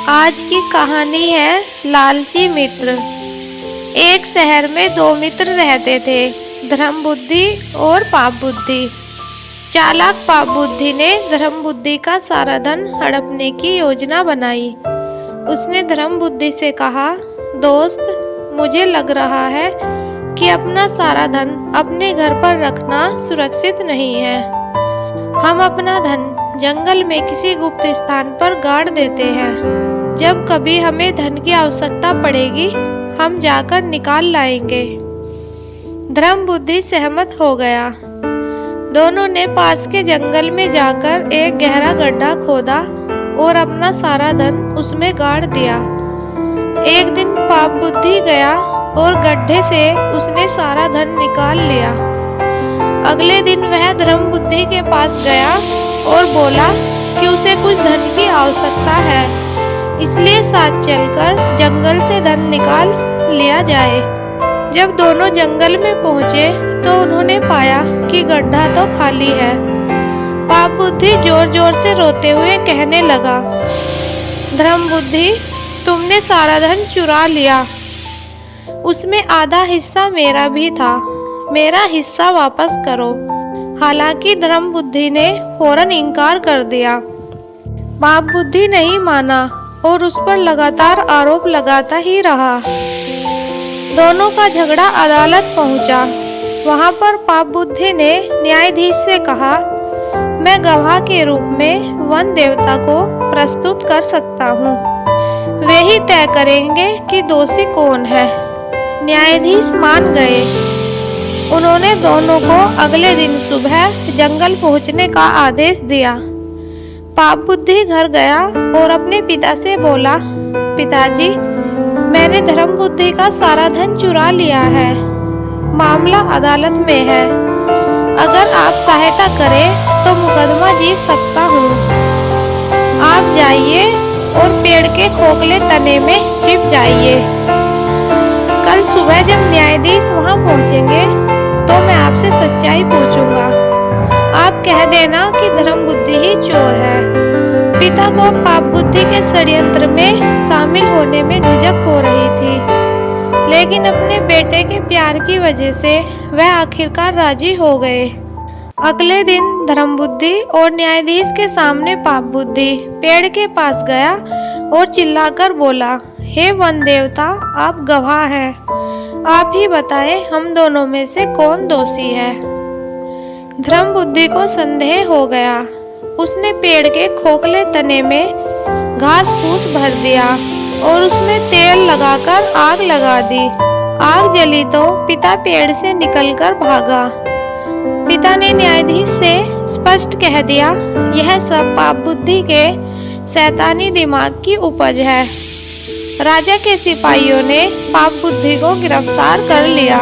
आज की कहानी है लालची मित्र। एक शहर में दो मित्र रहते थे, धर्म बुद्धि और पाप बुद्धि। चालाक पाप बुद्धि ने धर्म बुद्धि का सारा धन हड़पने की योजना बनाई। उसने धर्म बुद्धि से कहा, दोस्त, मुझे लग रहा है कि अपना सारा धन अपने घर पर रखना सुरक्षित नहीं है। हम अपना धन जंगल में किसी गुप्त स्थान पर गाड़ देते हैं। जब कभी हमें धन की आवश्यकता पड़ेगी, हम जाकर निकाल लाएंगे। धर्म बुद्धि सहमत हो गया। दोनों ने पास के जंगल में जाकर एक गहरा गड्ढा खोदा और अपना सारा धन उसमें गाड़ दिया। एक दिन पाप बुद्धि गया और गड्ढे से उसने सारा धन निकाल लिया। अगले दिन वह धर्म बुद्धि के पास गया और बोला कि उसे कुछ धन की आवश्यकता है, इसलिए साथ चलकर जंगल से धन निकाल लिया जाए। जब दोनों जंगल में पहुंचे तो उन्होंने पाया कि गड्ढा तो खाली है। पाप बुद्धि जोर जोर से रोते हुए कहने लगा, धर्म बुद्धि, तुमने सारा धन चुरा लिया। उसमें आधा हिस्सा मेरा भी था, मेरा हिस्सा वापस करो। हालांकि धर्म बुद्धि ने फौरन इनकार कर दिया। पाप बुद्धि नहीं माना और उस पर लगातार आरोप लगाता ही रहा। दोनों का झगड़ा अदालत पहुंचा। वहां पर पाप बुद्धि ने न्यायाधीश से कहा, मैं गवाह के रूप में वन देवता को प्रस्तुत कर सकता हूं। वे ही तय करेंगे कि दोषी कौन है। न्यायाधीश मान गए। उन्होंने दोनों को अगले दिन सुबह जंगल पहुंचने का आदेश दिया। पाप बुद्धि घर गया और अपने पिता से बोला, पिताजी, मैंने धर्म बुद्धि का सारा धन चुरा लिया है। मामला अदालत में है। अगर आप सहायता करें तो मुकदमा जीत सकता हूँ। आप जाइए और पेड़ के खोखले तने में छिप जाइए। कल सुबह जब न्यायाधीश वहाँ पहुँचेंगे तो मैं आपसे सच्चाई पूछूंगा। आप कह देना कि धर्म बुद्धि ही चोर है। पिता को पाप बुद्धि के षड्यंत्र में शामिल होने में झिझक हो रही थी, लेकिन अपने बेटे के प्यार की वजह से वह आखिरकार राजी हो गए। अगले दिन धर्म बुद्धि और न्यायाधीश के सामने पाप बुद्धि पेड़ के पास गया और चिल्लाकर बोला, हे वन देवता, आप गवाह हैं। आप ही बताएं, हम दोनों में से कौन दोषी है। धर्म बुद्धि को संदेह हो गया। उसने पेड़ के खोखले तने में घास फूस भर दिया और उसमें तेल लगाकर आग लगा दी। आग जली तो पिता पेड़ से निकलकर भागा। पिता ने न्यायाधीश से स्पष्ट कह दिया, यह सब पाप बुद्धि के शैतानी दिमाग की उपज है। राजा के सिपाहियों ने पाप बुद्धि को गिरफ्तार कर लिया।